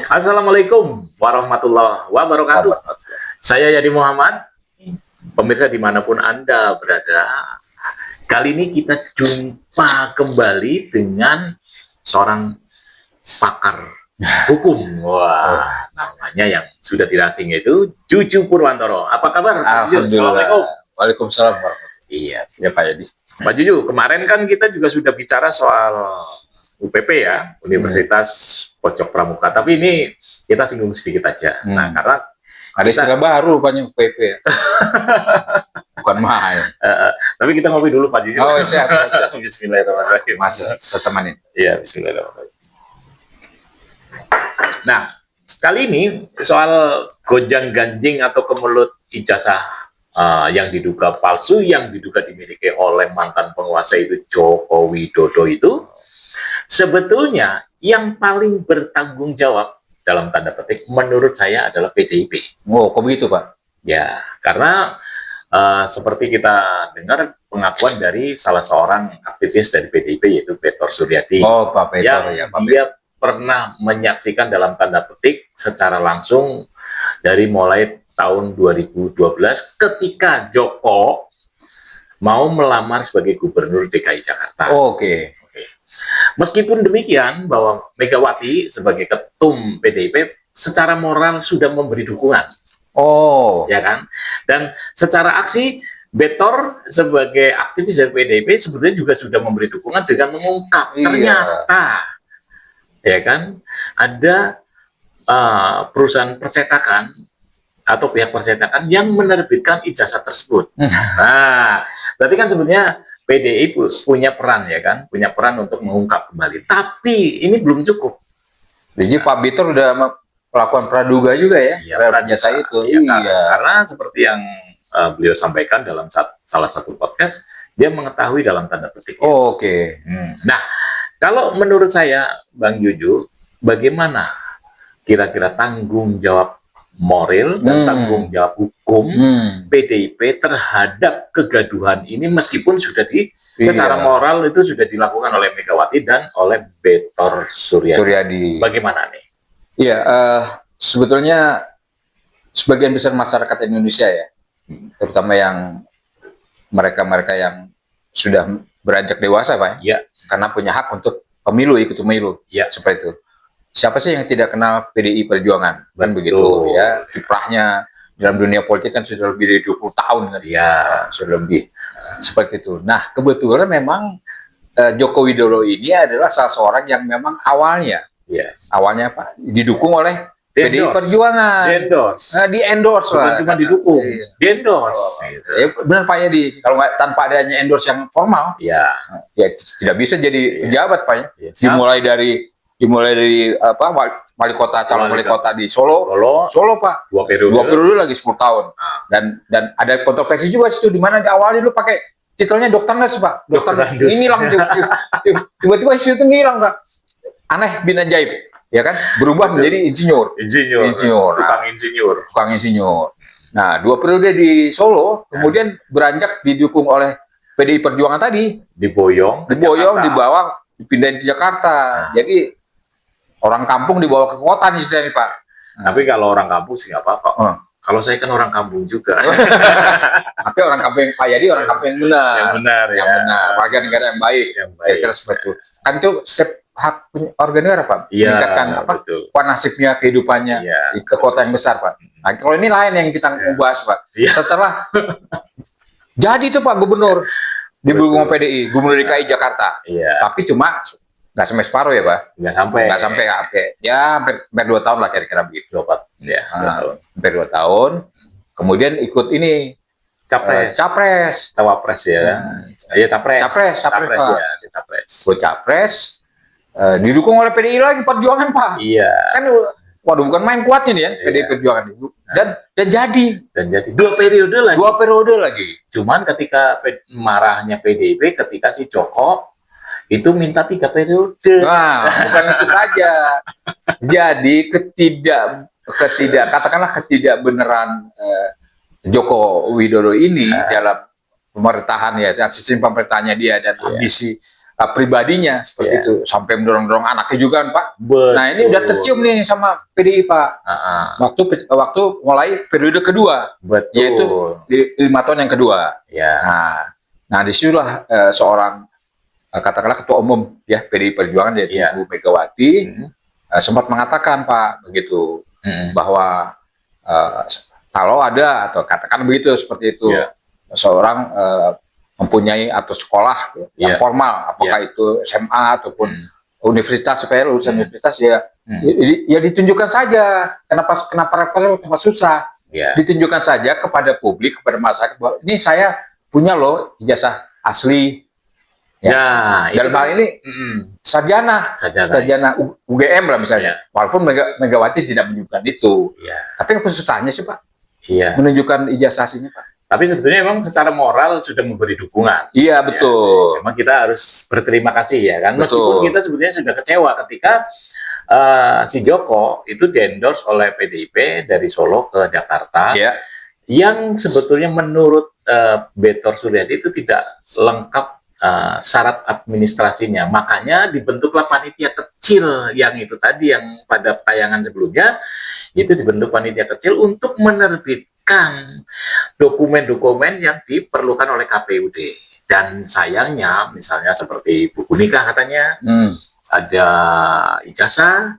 Assalamualaikum warahmatullahi wabarakatuh. Saya Yadi Muhammad. Pemirsa dimanapun Anda berada, kali ini kita jumpa kembali dengan seorang pakar hukum. Wah, namanya yang sudah tidak asing itu Juju Purwantoro. Apa kabar? Assalamualaikum. Waalaikumsalam warahmatullahi. Iya, Ya Pak Yadi. Pak Juju, kemarin kan kita juga sudah bicara soal UPP ya, Universitas Pojok Pramuka. Tapi ini kita singgung sedikit aja. Nah, karena ada istilah baru banyak UPP ya. Bukan main. Tapi kita ngopi dulu Pak Juju. Oh, siap. Bismillahirrahmanirrahim. Masih saya temanin. Iya, bismillahirrahmanirrahim. Nah, kali ini soal gonjang-ganjing atau kemelut ijazah yang diduga palsu, yang diduga dimiliki oleh mantan penguasa itu Joko Widodo itu, sebetulnya yang paling bertanggung jawab dalam tanda petik menurut saya adalah PDIP. Oh, kok begitu Pak? Ya, karena seperti kita dengar pengakuan dari salah seorang aktivis dari PDIP yaitu Petor Suryadi. Oh, Pak Petor yang ya, Pak dia pernah menyaksikan dalam tanda petik secara langsung dari mulai tahun 2012 ketika Joko mau melamar sebagai gubernur DKI Jakarta. Oh, Oke. Meskipun demikian bahwa Megawati sebagai ketum PDIP secara moral sudah memberi dukungan. Oh. Ya kan? Dan secara aksi Betor sebagai aktivis dari PDIP sebetulnya juga sudah memberi dukungan dengan mengungkap ternyata ya kan ada perusahaan percetakan atau pihak percetakan yang menerbitkan ijazah tersebut. Nah, berarti kan sebenarnya PDI punya peran ya kan, punya peran untuk mengungkap kembali. Tapi ini belum cukup. Jadi Pak Petor udah melakukan praduga juga ya, jasa itu. Iya. Karena seperti yang beliau sampaikan dalam salah satu podcast, dia mengetahui dalam tanda petik. Oh, Oke. Nah, kalau menurut saya, Bang Juju, bagaimana kira-kira tanggung jawab moral dan tanggung jawab hukum PDIP terhadap kegaduhan ini meskipun sudah secara moral itu sudah dilakukan oleh Megawati dan oleh Petor Suryadi. Bagaimana nih? Iya, sebetulnya sebagian besar masyarakat Indonesia ya, terutama yang mereka-mereka yang sudah beranjak dewasa Pak ya, karena punya hak untuk pemilu, ikut pemilu ya, seperti itu. Siapa sih yang tidak kenal PDI Perjuangan? Kan begitu ya, kiprahnya dalam dunia politik kan sudah lebih dari 20 tahun kan ya, sudah lebih seperti itu. Nah, kebetulan memang Joko Widodo ini adalah salah seorang yang memang awalnya Pak didukung oleh PDI Perjuangan. Di endorse lah. Cuma didukung, di endorse. Benar Pak Yadi, kalau tanpa adanya endorse yang formal, ya tidak bisa jadi pejabat Pak ya. Dimulai dari apa wali kota, calon wali kota di Solo Pak, dua periode lagi 10 tahun. Dan ada kontroversi juga situ, di mana di awal dulu pakai titelnya dokter nurse Pak, dokter ini hilang tiba-tiba isu itu ngilang Pak, aneh bin ajaib ya kan, berubah menjadi insinyur. Tukang insinyur. Nah, 2 periode di Solo, kemudian beranjak didukung oleh PDI Perjuangan tadi, diboyong, dibawa, dipindahin ke Jakarta. Jadi orang kampung dibawa ke kota nih Pak. Tapi kalau orang kampung sih nggak apa-apa. Kalau saya kan orang kampung juga. Tapi orang kampung yang Pak Yadi orang kampung yang benar. Yang benar. Warga negara yang baik. Kira-kira seperti itu. Kan itu hak warga negara Pak. Meningkatkan nasibnya, kehidupannya di kota yang besar Pak. Nah, kalau ini lain yang kita mau bahas Pak. Setelah jadi itu Pak gubernur di PDI, gubernur DKI Jakarta. Tapi cuma nggak sampai separuh ya Pak? Nggak sampai. Ya hampir 2 tahun lah kira-kira begitu Pak. Hampir 2 tahun. Kemudian ikut ini capres ya. Capres. Didukung oleh PDI lagi Perjuangan Pak. Iya. Kan waduh bukan main kuatnya nih ya PDI Perjuangan itu. Dan jadi 2 periode lagi. Cuman ketika marahnya PDIP ketika si Joko itu minta 3 periode. Nah, bukan itu saja. Jadi katakanlah ketidakbeneran Joko Widodo ini dalam pemerintahan ya, sistem pemerintahnya dia dan ambisi pribadinya seperti itu, sampai mendorong-dorong anaknya juga kan Pak. Betul. Nah ini udah tercium nih sama PDI Pak. Waktu mulai periode kedua, yaitu 5 tahun yang kedua. Ya. Nah disitulah seorang katakanlah ketua umum ya PDI Perjuangan yaitu Ibu Megawati sempat mengatakan Pak begitu bahwa kalau ada atau katakan begitu seperti itu seorang mempunyai atau sekolah yang formal, apakah itu SMA ataupun universitas, supaya lulusan universitas ya ditunjukkan saja. Kenapa repot susah? Ditunjukkan saja kepada publik, kepada masyarakat bahwa ini saya punya loh ijazah asli. Dalam hal ini sarjana UGM lah misalnya. Walaupun Megawati tidak menunjukkan itu. Tapi kesusahannya sih Pak. Menunjukkan ijazah aslinya Pak. Tapi sebetulnya memang secara moral sudah memberi dukungan. Iya betul. Memang kita harus berterima kasih ya kan. Meskipun kita sebetulnya sudah kecewa ketika si Joko itu di-endorse oleh PDIP dari Solo ke Jakarta, yang sebetulnya menurut Betor Suryadi itu tidak lengkap syarat administrasinya. Makanya dibentuklah panitia kecil yang itu tadi yang pada tayangan sebelumnya itu dibentuk panitia kecil untuk menerbitkan dokumen-dokumen yang diperlukan oleh KPUD. Dan sayangnya misalnya seperti buku nikah katanya, ada ijazah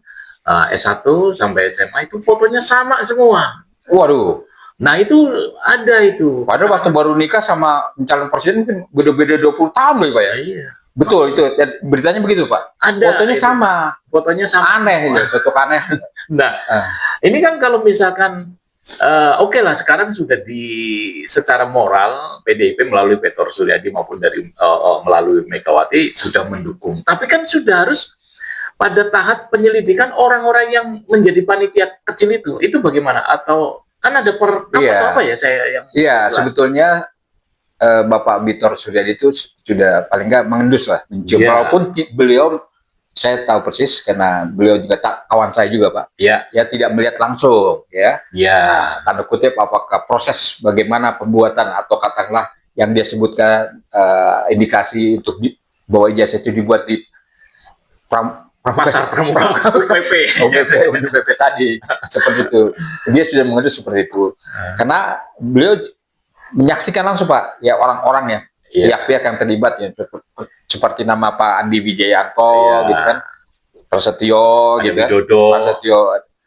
S1 sampai SMA itu fotonya sama semua. Waduh. Nah itu ada itu. Padahal waktu baru nikah sama calon presiden mungkin beda-beda 20 tahun loh Pak ya. Iya. Betul itu. Beritanya begitu Pak. Ada. Fotonya itu. Fotonya sama. Aneh ya, satu aneh. Nah, ini kan kalau misalkan oke lah sekarang sudah secara moral PDIP melalui Betor Suryadi maupun dari melalui Megawati sudah mendukung. Tapi kan sudah harus pada tahap penyelidikan orang-orang yang menjadi panitia kecil itu bagaimana? Atau kan ada atau apa ya saya yang sebetulnya Bapak Betor Suryadi itu sudah paling nggak mengendus lah mencium, walaupun beliau saya tahu persis karena beliau juga kawan saya juga Pak. Ya tidak melihat langsung tanda kutip apakah proses bagaimana pembuatan atau katakanlah yang dia sebutkan indikasi untuk bahwa ijazah itu dibuat di pasar pramuka UPP tadi seperti itu. Dia sudah mengendus seperti itu. Karena beliau menyaksikan langsung Pak ya orang-orangnya, pihak-pihak yang terlibat ya seperti nama Pak Andi Wijayanto gitu kan, Prasetyo gitu kan, Prasetyo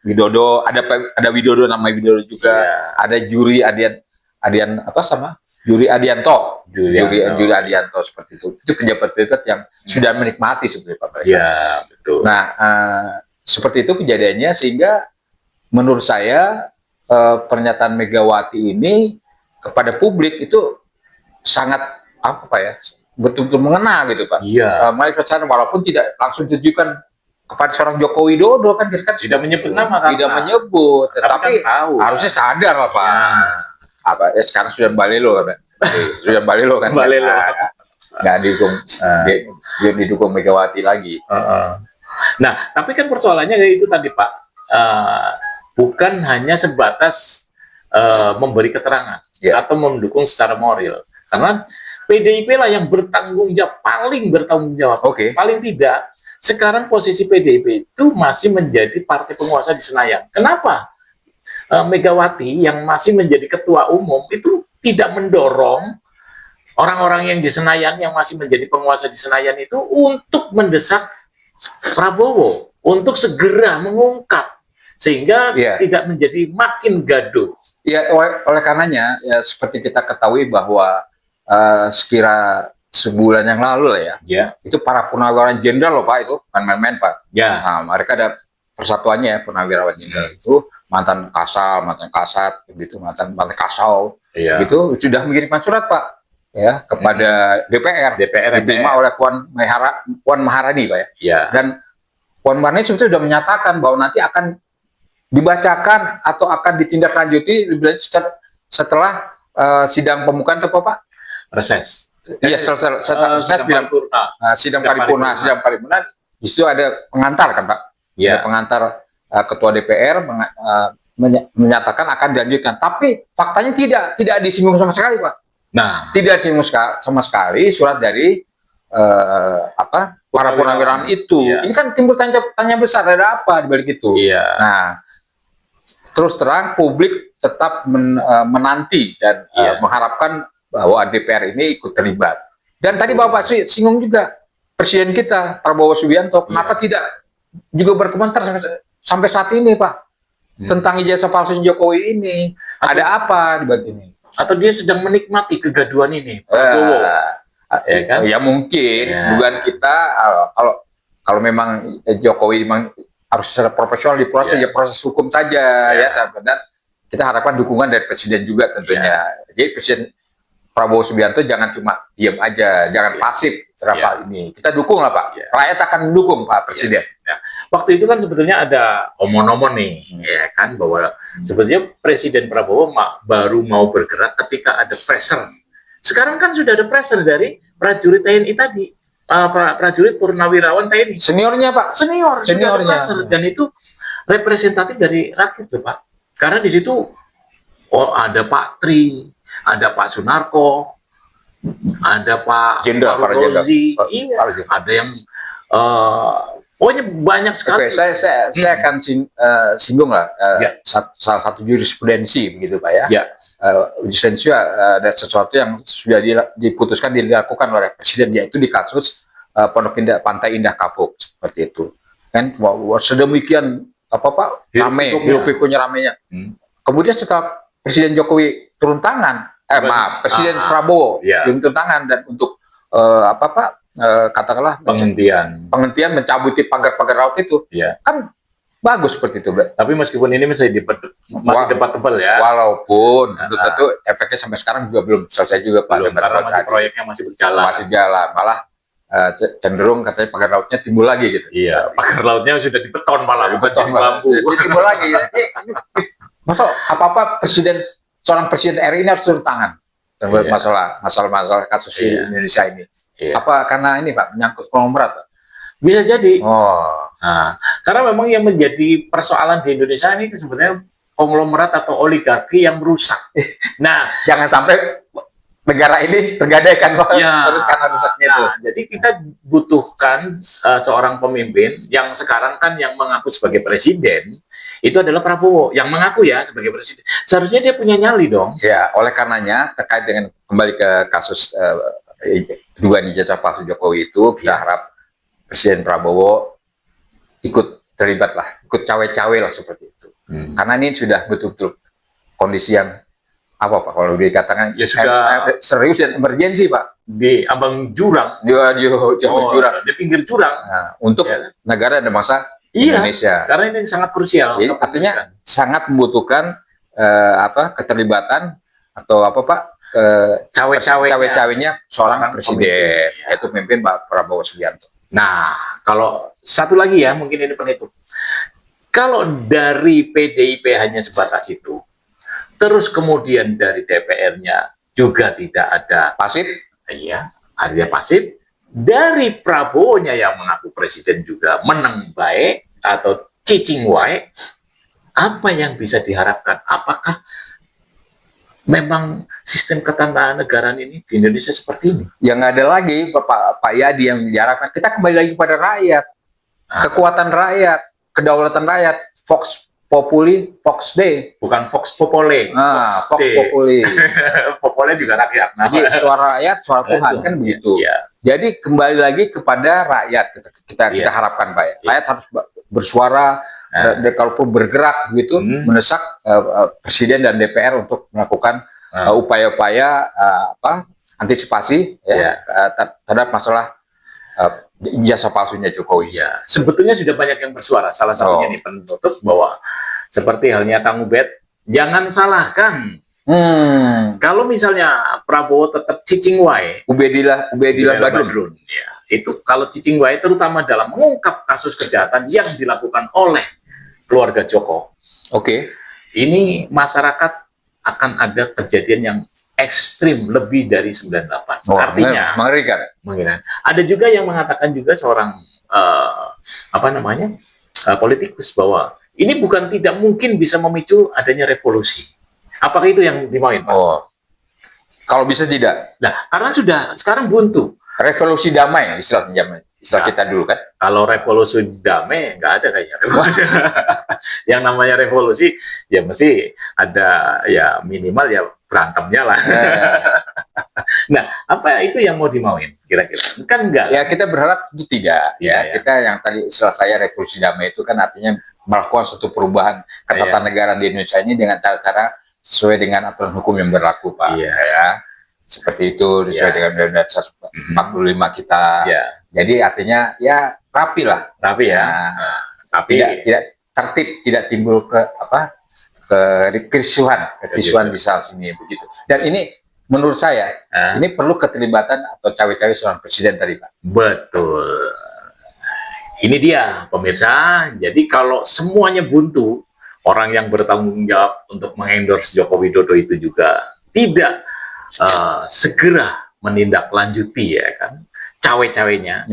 Widodo, ada Widodo, nama Widodo juga, ada Juri Juri Adianto seperti itu pejabat-pejabat yang sudah menikmati sebenarnya Pak mereka. Betul. Nah seperti itu kejadiannya, sehingga menurut saya pernyataan Megawati ini kepada publik itu sangat betul-betul mengena gitu Pak. Mereka kesana walaupun tidak langsung ditujukan kepada seorang Joko Widodo kan tidak menyebut nama, tetapi kan harusnya sadar lah Pak. Sekarang sudah balelo kan, nggak didukung Megawati lagi. Nah, tapi kan persoalannya itu tadi Pak, bukan hanya sebatas memberi keterangan atau mendukung secara moral, karena PDIP lah yang paling bertanggung jawab. Paling tidak sekarang posisi PDIP itu masih menjadi partai penguasa di Senayan. Kenapa? Megawati yang masih menjadi ketua umum itu tidak mendorong orang-orang yang di Senayan yang masih menjadi penguasa di Senayan itu untuk mendesak Prabowo untuk segera mengungkap sehingga tidak menjadi makin gaduh. Oleh karenanya seperti kita ketahui bahwa sekira sebulan yang lalu lah itu para purnawirawan jenderal loh Pak, itu main-main Pak. Nah, mereka ada persatuannya purnawirawan jenderal itu mantan Kasal, mantan Kasat, gitu, mantan Kasau, gitu sudah mengirimkan surat Pak kepada DPR diterima oleh Puan Maharani Pak dan Puan Maharani sebetulnya sudah menyatakan bahwa nanti akan dibacakan atau akan ditindaklanjuti setelah sidang pembukaan atau Pak? Reses. Sidang paripurna. Di situ ada pengantar kan Pak? Ada pengantar Ketua DPR menyatakan akan dilanjutkan, tapi faktanya tidak disinggung sama sekali Pak. Nah, tidak disinggung sama sekali surat dari para purnawirawan itu. Ini kan timbul tanya besar, ada apa di balik itu? Nah, terus terang publik tetap menanti dan mengharapkan bahwa DPR ini ikut terlibat. Dan tadi Bapak singgung juga Presiden kita Prabowo Subianto, kenapa tidak juga berkomentar sampai saat ini, Pak, tentang ijazah palsu Jokowi ini? Ada apa di balik ini? Atau dia sedang menikmati kegaduhan ini, Prabowo? Ya kan? Ya mungkin dugaan kita kalau memang Jokowi memang harus secara profesional diproses, ya proses hukum saja ya, dan kita harapkan dukungan dari Presiden juga tentunya. Jadi Presiden Prabowo Subianto jangan cuma diam aja, jangan pasif terhadap hal ini. Kita dukung lah, Pak. Rakyat akan mendukung Pak Presiden. Waktu itu kan sebetulnya ada omon-omon nih, ya kan, bahwa sebetulnya Presiden Prabowo baru mau bergerak ketika ada pressure. Sekarang kan sudah ada pressure dari prajurit TNI tadi, prajurit purnawirawan TNI. Seniornya, Pak. Seniornya. Dan itu representatif dari rakyat tuh, Pak. Karena di situ ada Pak Tri, ada Pak Sunarko, ada Pak Rozi, ada yang pokoknya banyak sekali. Oke, saya akan singgung lah salah satu jurisprudensi begitu, Pak ya. Jurisprudensi ada sesuatu yang sudah diputuskan dilakukan oleh Presiden, yaitu di kasus Pondok Indah, Pantai Indah Kapuk seperti itu. Kan sedemikian Pak hiruk-pikuknya ramenya. Kemudian setelah Presiden Jokowi turun tangan, Presiden Prabowo turun tangan dan untuk katakanlah penghentian mencabuti pagar-pagar laut itu, kan bagus seperti itu, Mbak. Tapi meskipun ini masih debatable ya. Walaupun tentu efeknya sampai sekarang juga belum selesai juga, Pak. Karena proyeknya masih berjalan. Masih jalan, malah cenderung katanya pagar lautnya timbul lagi gitu. Iya, pagar lautnya sudah dibeton malah, bukan jadi bambu. Timbul lagi. Masa apa-apa seorang presiden RI ini harus turun tangan terhadap masalah kasus di Indonesia ini. Apa karena ini, Pak, menyangkut konglomerat, Pak? Bisa jadi. Nah, karena memang yang menjadi persoalan di Indonesia ini sebenarnya konglomerat atau oligarki yang merusak. Nah, jangan sampai negara ini tergadaikan, Pak. Terus karena rusaknya itu. Jadi kita butuhkan seorang pemimpin yang sekarang kan yang mengaku sebagai presiden. Itu adalah Prabowo yang mengaku ya sebagai presiden. Seharusnya dia punya nyali dong. Ya, oleh karenanya terkait dengan kembali ke kasus dugaan ijazah palsu Jokowi itu, kita harap Presiden Prabowo ikut terlibat lah, ikut cawe-cawe lah seperti itu. Karena ini sudah betul-betul kondisi yang apa, Pak, kalau dikatakan ya sudah serius dan emergensi, Pak. Di ambang jurang. Di jurang. Di pinggir jurang. Nah, untuk negara dan bangsa Indonesia. Karena ini sangat krusial. Jadi, artinya sangat membutuhkan keterlibatan atau Pak, cawe-cawenya seorang presiden, yaitu pemimpin Pak Prabowo Subianto. Nah, kalau satu lagi ya, mungkin ini penutup. Kalau dari PDIP hanya sebatas itu, terus kemudian dari DPR-nya juga tidak ada pasif, artinya pasif. Dari Prabowo-nya yang mengaku presiden juga menang baik atau cicing wae, apa yang bisa diharapkan? Apakah memang sistem ketatanegaraan ini di Indonesia seperti ini? Yang nggak ada lagi Pak Yadi yang diharapkan. Kita kembali lagi pada rakyat, kekuatan rakyat, kedaulatan rakyat. Vox Populi, Vox Dei, bukan Vox Populi. Vox Populi. Populi juga rakyat. Jadi suara rakyat, suara Tuhan kan begitu. Jadi kembali lagi kepada rakyat kita harapkan, Pak ya. Rakyat harus bersuara. Kalaupun bergerak gitu, mendesak Presiden dan DPR untuk melakukan upaya-upaya antisipasi terhadap masalah ijazah palsunya Jokowi. Sebetulnya sudah banyak yang bersuara. Salah satunya nih penutup bahwa seperti halnya Kang Ubed, jangan salahkan. Kalau misalnya Prabowo tetap cicing wae, Ubedillah Badrun. Itu kalau cicing wae terutama dalam mengungkap kasus kejahatan yang dilakukan oleh keluarga Joko. Ini masyarakat akan ada kejadian yang ekstrim lebih dari 98. Artinya mengerikan. Ada juga yang mengatakan juga seorang politikus bahwa ini bukan tidak mungkin bisa memicu adanya revolusi. Apakah itu yang dimauin, Pak? Kalau bisa tidak. Nah, karena sudah sekarang buntu. revolusi damai istilah kita dulu kan. Kalau revolusi damai nggak ada kayaknya revolusi. Yang namanya revolusi ya mesti ada ya minimal ya berantemnya lah. Nah, apa itu yang mau dimauin kira-kira? Kan enggak. Ya kita berharap itu tidak. Ya. Kita yang tadi istilah saya revolusi damai itu kan artinya melakukan suatu perubahan ketatanegaraan di Indonesia ini dengan cara-cara sesuai dengan aturan hukum yang berlaku, Pak. Ya. Seperti itu sesuai dengan Undang-Undang 145 kita. Jadi artinya ya rapi lah. Rapi ya. Nah, tapi tidak tertib, tidak timbul kekisruhan di saat sini begitu. Dan ini menurut saya ini perlu keterlibatan atau cawe-cawe seorang presiden tadi, Pak. Betul. Ini dia pemirsa. Jadi kalau semuanya buntu, orang yang bertanggung jawab untuk mengendorse Joko Widodo itu juga tidak segera menindaklanjuti ya kan cawe-cawenya.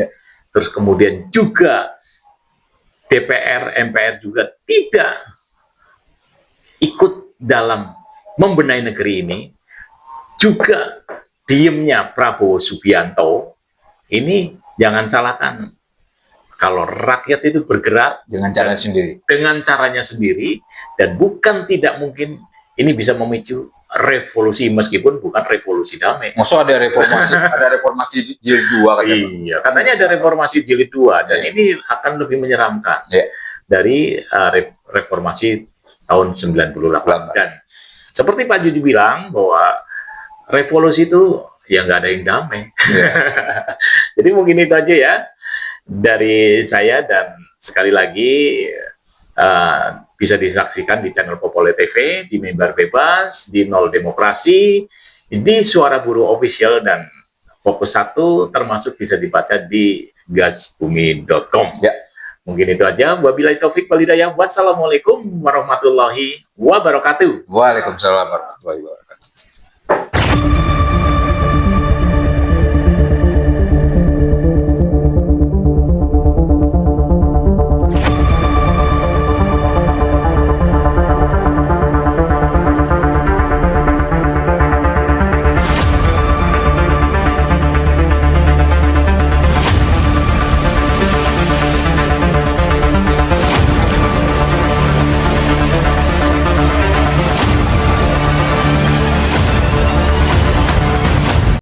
Terus kemudian juga DPR, MPR juga tidak ikut dalam membenahi negeri ini. Juga diemnya Prabowo Subianto ini jangan salahkan. Kalau rakyat itu bergerak dengan caranya sendiri, dan bukan tidak mungkin ini bisa memicu revolusi meskipun bukan revolusi damai. Maksud ada reformasi jilid 2 katanya. Iya, katanya ada reformasi jilid 2 dan ini akan lebih menyeramkan dari reformasi tahun 98. Dan seperti Pak Judi bilang bahwa revolusi itu ya nggak ada yang damai. Jadi mungkin itu aja ya dari saya, dan sekali lagi bisa disaksikan di channel Popole TV, di Mimbar Bebas, di Nol Demokrasi, di Suara Buruh Official, dan Fokus 1 termasuk bisa dibaca di gasbumi.com. Mungkin itu aja. Wabillahi taufik wal hidayah. Wassalamualaikum warahmatullahi wabarakatuh. Waalaikumsalam warahmatullahi wabarakatuh.